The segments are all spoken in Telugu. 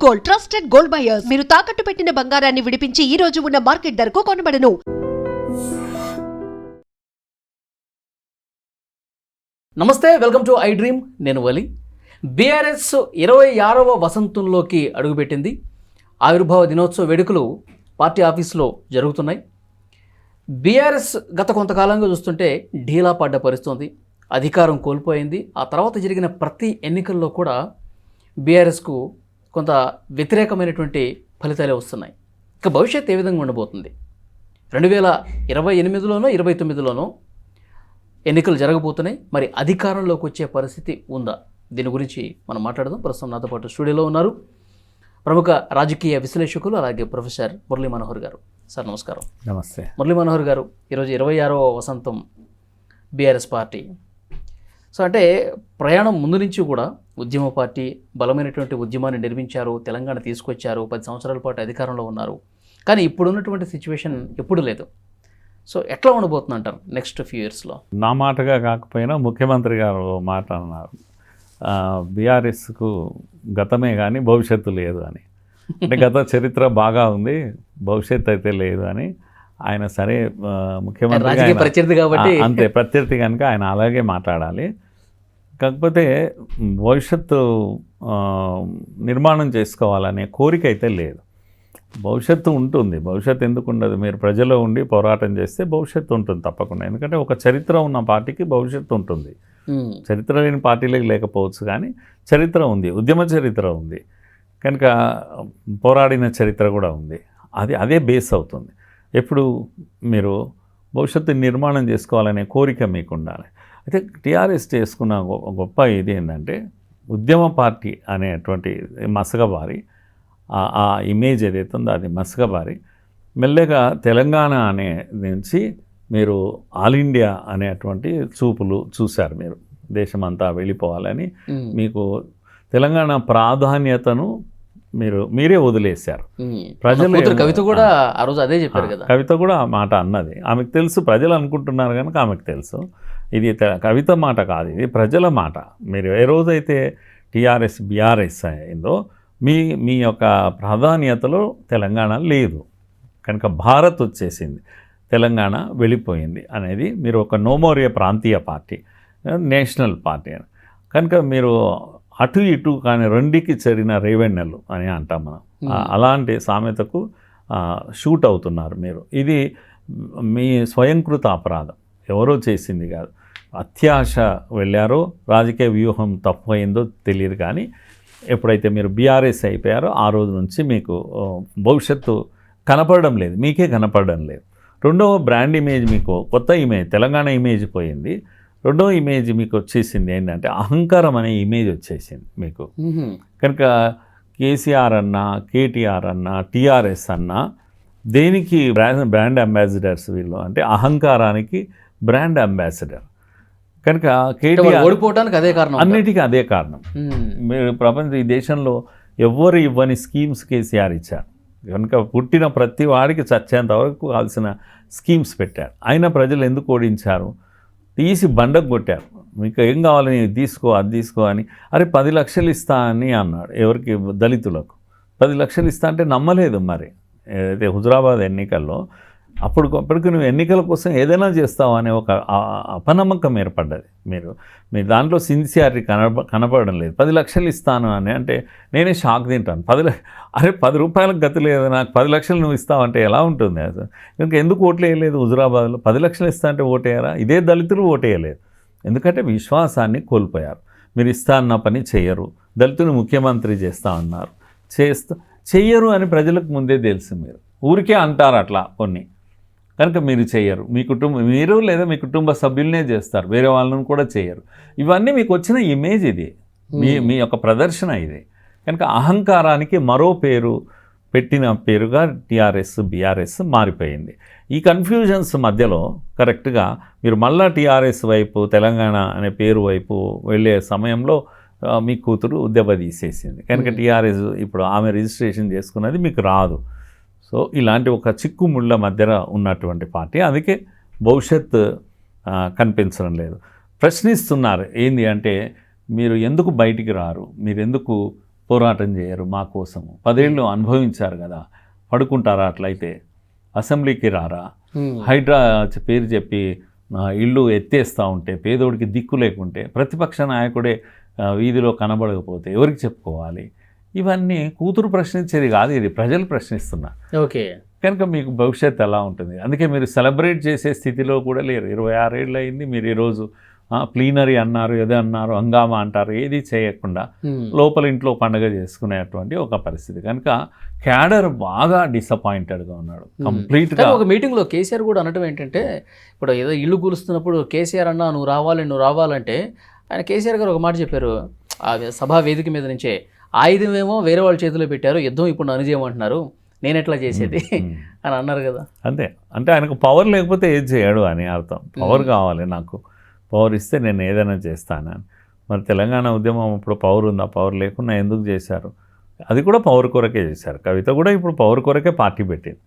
Gold, trusted gold buyers. మీరు తాకట్టు పెట్టిన బంగారాన్ని విడిపించి ఈ రోజు ఉన్న మార్కెట్ ధరకు కొనబడను. నమస్తే, వెల్కమ్ టు ఐ డ్రీమ్. నేను వలి. బీఆర్ఎస్ 26వ వసంతంలోకి అడుగుపెట్టింది. ఆవిర్భావ దినోత్సవ వేడుకలు పార్టీ ఆఫీసులో జరుగుతున్నాయి. బీఆర్ఎస్ గత కొంతకాలంగా చూస్తుంటే ఢీలా పడ్డ పరిస్థితి, అధికారం కోల్పోయింది. ఆ తర్వాత జరిగిన ప్రతి ఎన్నికల్లో కూడా బీఆర్ఎస్కు కొంత వ్యతిరేకమైనటువంటి ఫలితాలే వస్తున్నాయి. ఇక భవిష్యత్తు ఏ విధంగా ఉండబోతుంది? 2028లోనో 29లోనో ఎన్నికలు జరగబోతున్నాయి. మరి అధికారంలోకి వచ్చే పరిస్థితి ఉందా? దీని గురించి మనం మాట్లాడదాం. ప్రస్తుతం నాతో పాటు స్టూడియోలో ఉన్నారు ప్రముఖ రాజకీయ విశ్లేషకులు, అలాగే ప్రొఫెసర్ మురళీ మనోహర్ గారు. సార్ నమస్కారం. నమస్తే. మురళీ మనోహర్ గారు, ఈరోజు 26వ వసంతం బీఆర్ఎస్ పార్టీ. సో అంటే ప్రయాణం ముందు నుంచి కూడా ఉద్యమ పార్టీ, బలమైనటువంటి ఉద్యమాన్ని నిర్మించారు, తెలంగాణ తీసుకొచ్చారు, 10 సంవత్సరాల పాటు అధికారంలో ఉన్నారు. కానీ ఇప్పుడున్నటువంటి సిచ్యువేషన్ ఎప్పుడు లేదు. సో ఎట్లా ఉండబోతుంది అంటారు నెక్స్ట్ ఫ్యూ ఇయర్స్లో? నా మాటగా కాకపోయినా ముఖ్యమంత్రి గారు మాట అన్నారు, బీఆర్ఎస్కు గతమే కానీ భవిష్యత్తు లేదు అని. అంటే గత చరిత్ర బాగా ఉంది, భవిష్యత్తు అయితే లేదు అని ఆయన. సరే, ముఖ్యమంత్రి ప్రత్యర్థి కాబట్టి అంతే, ప్రత్యర్థి కనుక ఆయన అలాగే మాట్లాడాలి. కాకపోతే భవిష్యత్తు నిర్మాణం చేసుకోవాలనే కోరిక అయితే లేదు. భవిష్యత్తు ఉంటుంది. భవిష్యత్తు ఎందుకు ఉండదు? మీరు ప్రజల్లో ఉండి పోరాటం చేస్తే భవిష్యత్తు ఉంటుంది తప్పకుండా. ఎందుకంటే ఒక చరిత్ర ఉన్న పార్టీకి భవిష్యత్తు ఉంటుంది. చరిత్ర లేని పార్టీలకు లేకపోవచ్చు, కానీ చరిత్ర ఉంది, ఉద్యమ చరిత్ర ఉంది కనుక పోరాడిన చరిత్ర కూడా ఉంది. అదే బేస్ అవుతుంది. ఎప్పుడు మీరు భవిష్యత్తు నిర్మాణం చేసుకోవాలనే కోరిక మీకు ఉండాలి. అయితే టీఆర్ఎస్ చేసుకున్న గొప్ప ఇది ఏంటంటే, ఉద్యమ పార్టీ అనేటువంటి మసకబారి, ఆ ఇమేజ్ ఏదైతే ఉందో అది మసకబారి మెల్లగా తెలంగాణ అనే నుంచి మీరు ఆల్ ఇండియా అనేటువంటి చూపులు చూశారు. మీరు దేశమంతా వెళ్ళిపోవాలని మీకు తెలంగాణ ప్రాధాన్యతను మీరే వదిలేశారు. ప్రజలు కవిత కూడా ఆ రోజు అదే చెప్పారు కదా. కవిత కూడా ఆ మాట అన్నది. ఆమెకు తెలుసు, ప్రజలు అనుకుంటున్నారు కనుక ఆమెకు తెలుసు. ఇది కవిత మాట కాదు, ఇది ప్రజల మాట. మీరు ఏ రోజైతే టీఆర్ఎస్ బీఆర్ఎస్ అయిందో మీ యొక్క ప్రాధాన్యతలో తెలంగాణ లేదు కనుక భారత్ వచ్చేసింది, తెలంగాణ వెళ్ళిపోయింది అనేది. మీరు ఒక నోమోరియా ప్రాంతీయ పార్టీ, నేషనల్ పార్టీ కనుక మీరు అటు ఇటు కానీ రెండుకి చెరిన రేవెన్నెలు అని అంటాం మనం. అలాంటి సామెతకు షూట్ అవుతున్నారు మీరు. ఇది మీ స్వయంకృత అపరాధం, ఎవరో చేసింది కాదు. అత్యాశ వెళ్ళారో, రాజకీయ వ్యూహం తప్పు అయిందో తెలియదు, కానీ ఎప్పుడైతే మీరు బీఆర్ఎస్ అయిపోయారో ఆ రోజు నుంచి మీకు భవిష్యత్తు కనపడడం లేదు, మీకే కనపడడం లేదు. రెండవ బ్రాండ్ ఇమేజ్, మీకు కొత్త ఇమేజ్, తెలంగాణ ఇమేజ్ పోయింది. రెండవ ఇమేజ్ మీకు వచ్చేసింది ఏంటంటే అహంకారం అనే ఇమేజ్ వచ్చేసింది మీకు. కనుక కేసీఆర్ అన్నా, కేటీఆర్ అన్నా, టీఆర్ఎస్ అన్నా దేనికి బ్రాండ్ అంబాసిడర్స్ వీళ్ళు అంటే అహంకారానికి బ్రాండ్ అంబాసిడర్. కనుక కేటీఆర్ ఓడిపోవడానికి అదే కారణం, అన్నిటికీ అదే కారణం. మీరు ఈ దేశంలో ఎవ్వరు ఇవ్వని స్కీమ్స్ కేసీఆర్ ఇచ్చారు కనుక పుట్టిన ప్రతి వాడికి చచ్చేంత వరకు కావాల్సిన స్కీమ్స్ పెట్టారు. అయినా ప్రజలు ఎందుకు ఓడించారు? తీసి బండకు కొట్టారు. మీకు ఏం కావాలని తీసుకో, అది తీసుకో అని. అరే 10 లక్షలు ఇస్తా అని అన్నాడు. ఎవరికి? దళితులకు 10 లక్షలు ఇస్తా అంటే నమ్మలేదు. మరి ఏదైతే హుజురాబాద్ ఎన్నికల్లో అప్పటికి నువ్వు ఎన్నికల కోసం ఏదైనా చేస్తావు అనే ఒక అపనమ్మకం ఏర్పడ్డది. మీరు దాంట్లో సిన్సియారిటీ కనపడడం లేదు. 10 లక్షలు ఇస్తాను అని అంటే నేనే షాక్ తింటాను. 10 రూపాయలకు గతి లేదు, నాకు 10 లక్షలు నువ్వు ఇస్తావంటే ఎలా ఉంటుంది అసలు? ఇంకా ఎందుకు ఓట్లు వేయలేదు హుజురాబాద్లో? 10 లక్షలు ఇస్తా అంటే ఓటేయరా? ఇదే దళితులు ఓటేయలేదు. ఎందుకంటే విశ్వాసాన్ని కోల్పోయారు. మీరు ఇస్తా అన్న పని చెయ్యరు, దళితుని ముఖ్యమంత్రి చేస్తా అన్నారు, చెయ్యరు అని ప్రజలకు ముందే తెలుసు. మీరు ఊరికే అంటారు అట్లా కొన్ని, కనుక మీరు చేయరు. మీరు లేదా మీ కుటుంబ సభ్యులనే చేస్తారు, వేరే వాళ్ళని కూడా చేయరు. ఇవన్నీ మీకు వచ్చిన ఇమేజ్, ఇది మీ యొక్క ప్రదర్శన ఇది. కనుక అహంకారానికి మరో పేరు పెట్టిన పేరుగా టీఆర్ఎస్ బీఆర్ఎస్ మారిపోయింది. ఈ కన్ఫ్యూజన్స్ మధ్యలో కరెక్ట్గా మీరు మళ్ళా టీఆర్ఎస్ వైపు, తెలంగాణ అనే పేరు వైపు వెళ్ళే సమయంలో మీ కూతురు దెబ్బతీసేసింది. కనుక టీఆర్ఎస్ ఇప్పుడు ఆమె రిజిస్ట్రేషన్ చేసుకున్నది మీకు రాదు. సో ఇలాంటి ఒక చిక్కుముళ్ళ మధ్య ఉన్నటువంటి పార్టీ, అందుకే భవిష్యత్ కనిపించడం లేదు. ప్రశ్నిస్తున్నారు ఏంది అంటే, మీరు ఎందుకు బయటికి రారు, మీరు ఎందుకు పోరాటం చేయరు మా కోసము? 10 ఏళ్ళు అనుభవించారు కదా, పడుకుంటారా అట్లయితే? అసెంబ్లీకి రారా? హైడ్రా పేరు చెప్పి ఇల్లు ఎత్తేస్తూ ఉంటే, పేదోడికి దిక్కు లేకుంటే, ప్రతిపక్ష నాయకుడే వీధిలో కనబడకపోతే ఎవరికి చెప్పుకోవాలి? ఇవన్నీ కూతురు ప్రశ్నించేది కాదు, ఇది ప్రజలు ప్రశ్నిస్తున్నారు. ఓకే, కనుక మీకు భవిష్యత్తు ఎలా ఉంటుంది? అందుకే మీరు సెలబ్రేట్ చేసే స్థితిలో కూడా లేరు. 26 ఏళ్ళు అయింది, మీరు ఈరోజు ప్లీనరీ అన్నారు, ఏదో అన్నారు, హంగామా అంటారు, ఏది చేయకుండా లోపల ఇంట్లో పండుగ చేసుకునేటువంటి ఒక పరిస్థితి. కనుక క్యాడర్ బాగా డిసప్పాయింటెడ్గా ఉన్నాడు కంప్లీట్గా. ఒక మీటింగ్లో కేసీఆర్ కూడా అనటం ఏంటంటే, ఇప్పుడు ఏదో ఇల్లు కూలుస్తున్నప్పుడు కేసీఆర్ అన్నా నువ్వు రావాలంటే ఆయన కేసీఆర్ గారు ఒక మాట చెప్పారు ఆ సభా వేదిక మీద నుంచే, ఆయుధమేమో వేరే వాళ్ళ చేతిలో పెట్టారు, యుద్ధం ఇప్పుడు నన్ను చేయమంటున్నారు, నేను ఎట్లా చేసేది అని అన్నారు కదా. అంతే, అంటే ఆయనకు పవర్ లేకపోతే ఏది చేయడు అని అర్థం. పవర్ కావాలి, నాకు పవర్ ఇస్తే నేను ఏదైనా చేస్తానని. మరి తెలంగాణ ఉద్యమం అప్పుడు పవర్ ఉందా? పవర్ లేకుండా ఎందుకు చేశారు? అది కూడా పవర్ కొరకే చేశారు. కవిత కూడా ఇప్పుడు పవర్ కొరకే పార్టీ పెట్టింది.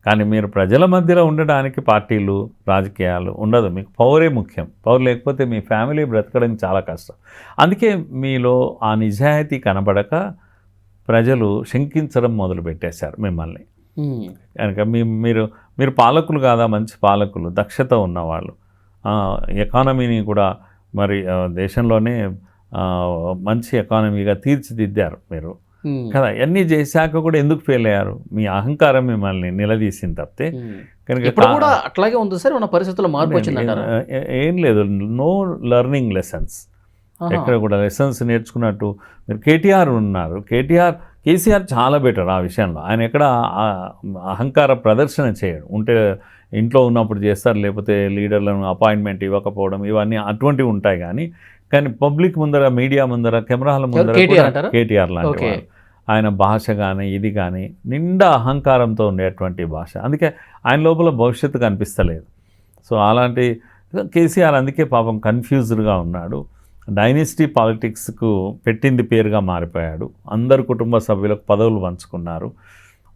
కానీ మీరు ప్రజల మధ్యలో ఉండడానికి పార్టీలు, రాజకీయాలు ఉండదు, మీకు పవరే ముఖ్యం. పవర్ లేకపోతే మీ ఫ్యామిలీ బ్రతకడం చాలా కష్టం. అందుకే మీలో ఆ నిజాయితీ కనబడక ప్రజలు శంకించడం మొదలుపెట్టేశారు మిమ్మల్ని. కనుక మీరు పాలకులు కాదా? మంచి పాలకులు, దక్షత ఉన్నవాళ్ళు, ఎకానమీని కూడా మరి దేశంలోనే మంచి ఎకానమీగా తీర్చిదిద్దారు మీరు కదా. అన్నీ చేశాక కూడా ఎందుకు ఫెయిల్ అయ్యారు? మీ అహంకారం మిమ్మల్ని నిలదీసింది తప్పితే. కనుక కూడా అట్లాగే ఉంది సార్, మన పరిస్థితుల్లో మార్పు వచ్చిందంటారా? ఏం లేదు, నో లెర్నింగ్ లెసన్స్. ఎక్కడ కూడా లెసన్స్ నేర్చుకున్నట్టు మీరు కేటీఆర్ ఉన్నారు. కేసీఆర్ చాలా బెటర్ ఆ విషయంలో. ఆయన ఎక్కడ అహంకార ప్రదర్శన చేయడు. ఉంటే ఇంట్లో ఉన్నప్పుడు చేస్తారు, లేకపోతే లీడర్లను అపాయింట్మెంట్ ఇవ్వకపోవడం, ఇవన్నీ అటువంటివి ఉంటాయి. కానీ పబ్లిక్ ముందర, మీడియా ముందర, కెమెరాల ముందర కేటీఆర్ లాంటి ఆయన భాష కానీ ఇది కానీ నిండా అహంకారంతో ఉండేటువంటి భాష. అందుకే ఆయన లోపల భవిష్యత్తు కనిపిస్తలేదు. సో అలాంటి కేసీఆర్ అందుకే పాపం కన్ఫ్యూజ్డ్గా ఉన్నాడు. డైనెస్టీ పాలిటిక్స్కు పెట్టింది పేరుగా మారిపోయాడు. అందరు కుటుంబ సభ్యులకు పదవులు పంచుకున్నారు.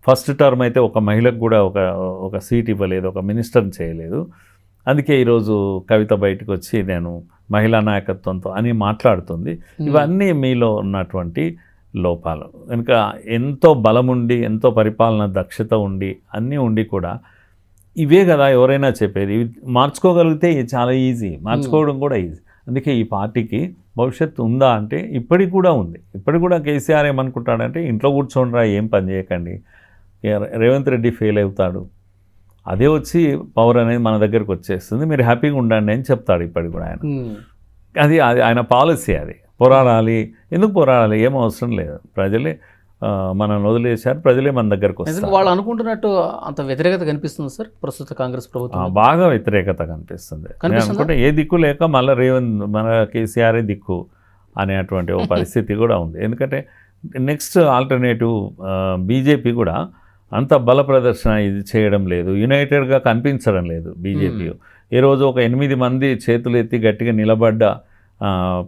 ఫస్ట్ టర్మ్ అయితే ఒక మహిళకు కూడా ఒక సీట్ ఇవ్వలేదు, ఒక మినిస్టర్ని చేయలేదు. అందుకే ఈరోజు కవిత బయటకు వచ్చి నేను మహిళా నాయకత్వంతో అని మాట్లాడుతుంది. ఇవన్నీ మీలో ఉన్నటువంటి లోపాలు. కనుక ఎంతో బలముండి, ఎంతో పరిపాలన దక్షత ఉండి, అన్నీ ఉండి కూడా ఇవే కదా ఎవరైనా చెప్పేది. ఇవి మార్చుకోగలిగితే చాలా ఈజీ, మార్చుకోవడం కూడా ఈజీ. అందుకే ఈ పార్టీకి భవిష్యత్తు ఉందా అంటే ఇప్పటికి కూడా ఉంది. ఇప్పటికి కూడా కేసీఆర్ ఏమనుకుంటాడంటే, ఇంట్లో కూర్చోండిరా, ఏం పని చేయకండి, రేవంత్ రెడ్డి ఫెయిల్ అవుతాడు, అదే వచ్చి పవర్ అనేది మన దగ్గరకు వచ్చేస్తుంది, మీరు హ్యాపీగా ఉండండి అని చెప్తాడు ఇప్పటికి కూడా ఆయన. అది ఆయన పాలసీ. అది పోరాడాలి. ఎందుకు పోరాడాలి? ఏం అవసరం లేదు, ప్రజలే మనల్ని వదిలేశారు, ప్రజలే మన దగ్గరకు వస్తారు. వాళ్ళు అనుకుంటున్నట్టు అంత వ్యతిరేకత కనిపిస్తుంది సార్ ప్రస్తుత కాంగ్రెస్ ప్రభుత్వం? బాగా వ్యతిరేకత కనిపిస్తుంది. అనుకుంటే ఏ దిక్కు లేక మళ్ళీ మన కేసీఆర్ దిక్కు అనేటువంటి ఒక పరిస్థితి కూడా ఉంది. ఎందుకంటే నెక్స్ట్ ఆల్టర్నేటివ్ బీజేపీ కూడా అంత బల ప్రదర్శన ఇది చేయడం లేదు, యునైటెడ్గా కనిపించడం లేదు బీజేపీ. ఏ రోజు ఒక 8 మంది చేతులు ఎత్తి గట్టిగా నిలబడ్డ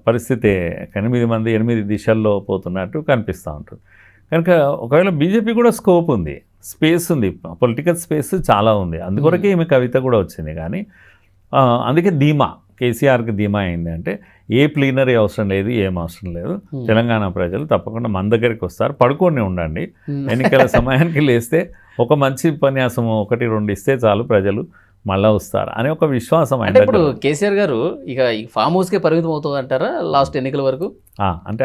పరిస్థితి, 8 మంది 8 దిశల్లో పోతున్నట్టు కనిపిస్తూ ఉంటుంది. కనుక ఒకవేళ బీజేపీ కూడా స్కోప్ ఉంది, స్పేస్ ఉంది, పొలిటికల్ స్పేస్ చాలా ఉంది. అందుకొరకే ఈమె కవిత కూడా వచ్చింది. కానీ అందుకే ధీమా, కేసీఆర్కి ధీమా అయింది అంటే ఏ ప్లీనరీ అవసరం లేదు, ఏం అవసరం లేదు, తెలంగాణ ప్రజలు తప్పకుండా మన దగ్గరికి వస్తారు, పడుకొని ఉండండి, ఎన్నికల సమయానికి లేస్తే ఒక మంచి ఉపన్యాసం 1-2 ఇస్తే చాలు, ప్రజలు మళ్ళా వస్తారు అనే ఒక విశ్వాసం. అంటే ఇప్పుడు కేసీఆర్ గారు ఇక ఫామ్ హౌస్కే పరిమితం అవుతుంది అంటారా లాస్ట్ ఎన్నికల వరకు? అంటే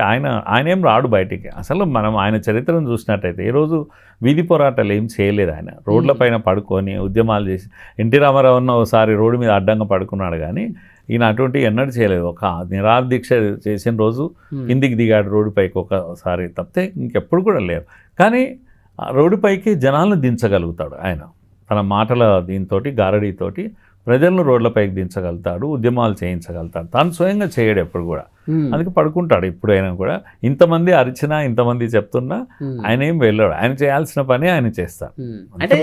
ఆయన ఏం రాడు బయటికి. అసలు మనం ఆయన చరిత్రను చూసినట్టయితే ఏ రోజు వీధి పోరాటాలు ఏం చేయలేదు. ఆయన రోడ్లపైన పడుకొని ఉద్యమాలు చేసి, ఎన్టీ రామారావు ఒకసారి రోడ్డు మీద అడ్డంగా పడుకున్నాడు, కానీ ఈయన అటువంటి ఎన్నడూ చేయలేదు. ఒక నిరాదీక్ష చేసిన రోజు కిందికి దిగాడు రోడ్డుపైకి ఒకసారి తప్పితే ఇంకెప్పుడు కూడా లేరు. కానీ రోడ్డుపైకి జనాలను దించగలుగుతాడు ఆయన తన మాటల దీంతోటి, గారడీతోటి ప్రజలను రోడ్లపైకి దించగలుగుతాడు, ఉద్యమాలు చేయించగలుగుతాడు. తాను స్వయంగా చేయడు ఎప్పుడు కూడా, అందుకే పడుకుంటాడు ఎప్పుడైనా కూడా. ఇంతమంది అరిచినా, ఇంతమంది చెప్తున్నా ఆయన ఏం వెళ్ళాడు, ఆయన చేయాల్సిన పని ఆయన చేస్తాడు. అంటే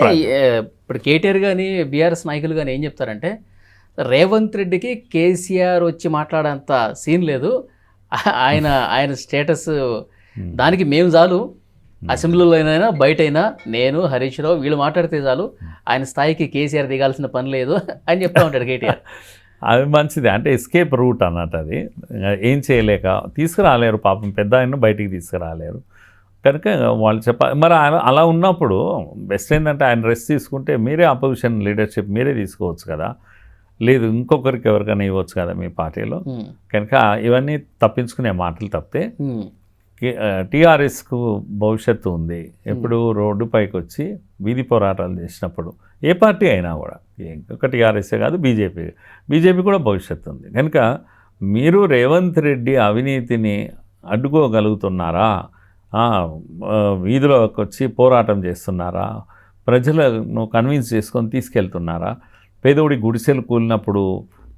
ఇప్పుడు కేటీఆర్ కానీ బీఆర్ఎస్ నాయకులు కానీ ఏం చెప్తారంటే, రేవంత్ రెడ్డికి కేసీఆర్ వచ్చి మాట్లాడేంత సీన్ లేదు, ఆయన స్టేటస్ దానికి మేము చాలు, అసెంబ్లీలో అయినా బయటైనా నేను, హరీష్ రావు వీళ్ళు మాట్లాడితే చాలు, ఆయన స్థాయికి కేసీఆర్ దిగాల్సిన పని లేదు అని చెప్తా ఉంటాడు కేటీఆర్. అది మంచిది, అంటే ఎస్కేప్ రూట్ అన్నట్టు. అది ఏం చేయలేక తీసుకురాలేరు పాపం, పెద్ద ఆయన బయటికి తీసుకురాలేరు. కనుక వాళ్ళు మరి అలా ఉన్నప్పుడు బెస్ట్ ఏంటంటే ఆయన రెస్ట్ తీసుకుంటే మీరే అపోజిషన్ లీడర్షిప్ మీరే తీసుకోవచ్చు కదా, లేదు ఇంకొకరికి ఎవరికైనా ఇవ్వచ్చు కదా మీ పార్టీలో. కనుక ఇవన్నీ తప్పించుకునే మాటలు తప్పితే టీఆర్ఎస్కు భవిష్యత్తు ఉంది. ఎప్పుడు రోడ్డుపైకి వచ్చి వీధి పోరాటాలు చేసినప్పుడు ఏ పార్టీ అయినా కూడా, ఒక టీఆర్ఎస్ఏ కాదు బీజేపీ కూడా భవిష్యత్తు ఉంది. కనుక మీరు రేవంత్ రెడ్డి అవినీతిని అడ్డుకోగలుగుతున్నారా, వీధిలోకి వచ్చి పోరాటం చేస్తున్నారా, ప్రజలను కన్విన్స్ చేసుకొని తీసుకెళ్తున్నారా, పేదోడి గుడిసెలు కూలినప్పుడు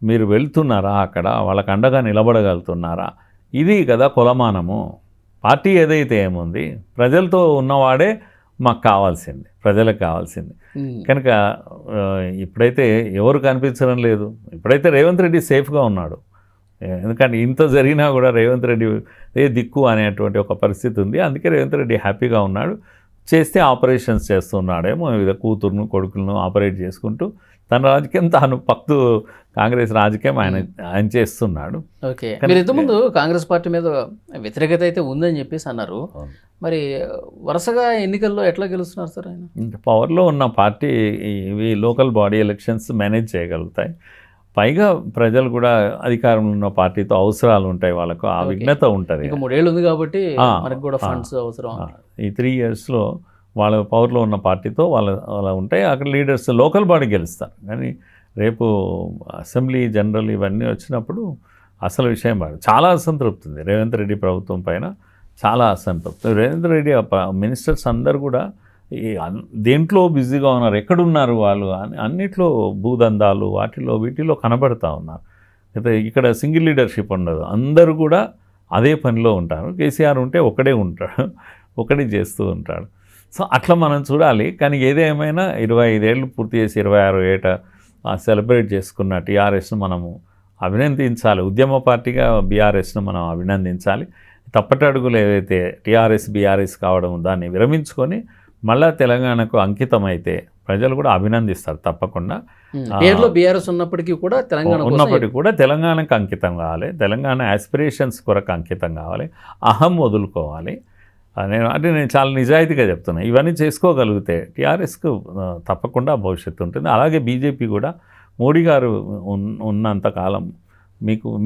మీరు వెళ్తున్నారా, అక్కడ వాళ్ళకు అండగా నిలబడగలుగుతున్నారా, ఇది కదా కొలమానము. పార్టీ ఏదైతే ఏముంది ప్రజలతో ఉన్నవాడే మాకు కావాల్సింది, ప్రజలకు కావాల్సింది. కనుక ఇప్పుడైతే ఎవరు కనిపించడం లేదు, ఇప్పుడైతే రేవంత్ రెడ్డి సేఫ్గా ఉన్నాడు. ఎందుకంటే ఇంత జరిగినా కూడా రేవంత్ రెడ్డి దిక్కు అనేటువంటి ఒక పరిస్థితి ఉంది. అందుకే రేవంత్ రెడ్డి హ్యాపీగా ఉన్నాడు. చేస్తే ఆపరేషన్స్ చేస్తున్నాడేమో, కూతురును కొడుకులను ఆపరేట్ చేసుకుంటూ తన రాజకీయం తాను పక్తు కాంగ్రెస్ రాజకీయం ఆయన చేస్తున్నాడు. ఓకే, మీరు ఇంతకుముందు కాంగ్రెస్ పార్టీ మీద వ్యతిరేకత అయితే ఉందని చెప్పేసి అన్నారు. మరి వరుసగా ఎన్నికల్లో ఎట్లా గెలుస్తున్నారు సార్ ఆయన? పవర్లో ఉన్న పార్టీ ఇవి లోకల్ బాడీ ఎలక్షన్స్ మేనేజ్ చేయగలుగుతాయి. పైగా ప్రజలు కూడా అధికారంలో ఉన్న పార్టీతో అవసరాలు ఉంటాయి, వాళ్ళకు ఆ విఘ్నత ఉంటుంది. 3 ఏళ్ళు ఉంది కాబట్టి మనకు కూడా ఫండ్స్ అవసరం. ఈ 3 yearsలో వాళ్ళ పవర్లో ఉన్న పార్టీతో వాళ్ళ ఉంటాయి. అక్కడ లీడర్స్ లోకల్ బాడీ గెలుస్తారు. కానీ రేపు అసెంబ్లీ జనరల్ ఇవన్నీ వచ్చినప్పుడు అసలు విషయం చాలా అసంతృప్తి ఉంది రేవంత్ రెడ్డి ప్రభుత్వం పైన, చాలా అసంతృప్తి. రేవంత్ రెడ్డి మినిస్టర్స్ అందరు కూడా దేంట్లో బిజీగా ఉన్నారు, ఎక్కడున్నారు వాళ్ళు అని అన్నిట్లో భూదందాలు వీటిలో కనబడతా ఉన్నారు. అయితే ఇక్కడ సింగిల్ లీడర్షిప్ ఉండదు, అందరూ కూడా అదే పనిలో ఉంటారు. కేసీఆర్ ఉంటే ఒకడే ఉంటాడు, ఒకడే చేస్తూ ఉంటాడు. సో అట్లా మనం చూడాలి. కానీ ఏదేమైనా 25 ఏళ్ళు పూర్తి చేసి 26వ ఏట సెలబ్రేట్ చేసుకున్న టీఆర్ఎస్ను మనము అభినందించాలి. ఉద్యమ పార్టీగా బీఆర్ఎస్ను మనం అభినందించాలి. తప్పటడుగులు ఏవైతే టీఆర్ఎస్ బీఆర్ఎస్ కావడం దాన్ని విరమించుకొని మళ్ళా తెలంగాణకు అంకితం అయితే ప్రజలు కూడా అభినందిస్తారు తప్పకుండా. పేరులో బీఆర్ఎస్ ఉన్నప్పటికీ కూడా తెలంగాణకు అంకితం కావాలి, తెలంగాణ ఆస్పిరేషన్స్ కొరకు అంకితం కావాలి, అహం వదులుకోవాలి. నేను చాలా నిజాయితీగా చెప్తున్నాను. ఇవన్నీ చేసుకోగలిగితే టీఆర్ఎస్కు తప్పకుండా భవిష్యత్తు ఉంటుంది. అలాగే బీజేపీ కూడా మోడీ గారు ఉన్నంతకాలం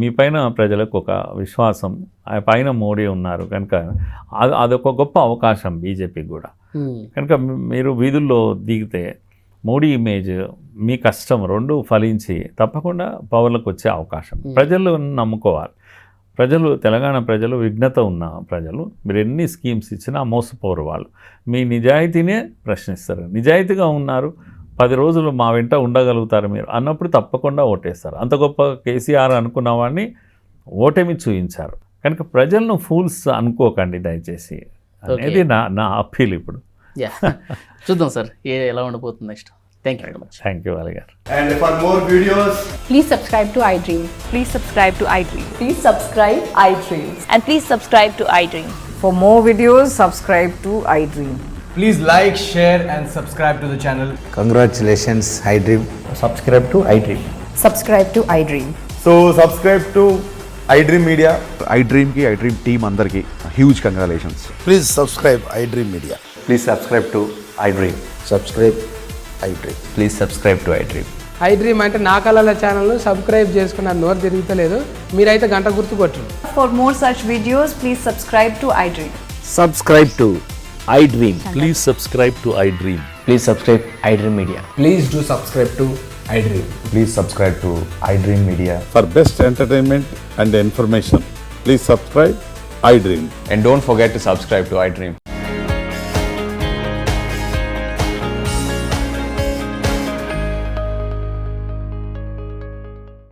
మీ పైన ప్రజలకు ఒక విశ్వాసం, ఆ పైన మోడీ ఉన్నారు కనుక అదొక గొప్ప అవకాశం బీజేపీకి కూడా. కనుక మీరు వీధుల్లో దిగితే మోడీ ఇమేజ్ మీ కష్టం రెండు ఫలించి తప్పకుండా పవర్లకు వచ్చే అవకాశం. ప్రజలు నమ్ముకోవాలి. తెలంగాణ ప్రజలు విఘ్నత ఉన్న ప్రజలు. మీరు ఎన్ని స్కీమ్స్ ఇచ్చినా మోసపోరు వాళ్ళు. మీ నిజాయితీనే ప్రశ్నిస్తారు. నిజాయితీగా ఉన్నారు, 10 రోజులు మా వెంట ఉండగలుగుతారు మీరు అన్నప్పుడు తప్పకుండా ఓటేస్తారు. అంత గొప్ప కేసీఆర్ అనుకున్న వాడిని ఓటమి చూపించారు. కనుక ప్రజలను ఫూల్స్ అనుకోకండి దయచేసి అనేది నా అప్పీల్. ఇప్పుడు చూద్దాం సార్ ఎలా ఉండబోతుంది next. Thank you very much. Thank you, Ali garu. And for more videos, please subscribe to iDream. Please subscribe to iDream. Please subscribe iDream. And please subscribe to iDream. For more videos, subscribe to iDream. please like, share and subscribe to the channel. Congratulations, iDream. Subscribe to iDream. Subscribe to iDream. So subscribe to iDream Media. iDream ki iDream team andar ki huge congratulations. Please subscribe iDream Media. Please subscribe to iDream. Subscribe iDream. Please subscribe to iDream. iDream అంటే నా కళల ఛానల్ను సబ్స్క్రైబ్ చేసుకున్న నోరు తిరుగుతలేదు, మీరైతే గంట గుర్తు కొట్టండి. For more such videos, please subscribe to iDream. Subscribe to iDream. Please subscribe to iDream. Please subscribe iDream Media. Please do subscribe to iDream. Please subscribe to iDream Media. For best entertainment and information, please subscribe iDream. And don't forget to subscribe to iDream.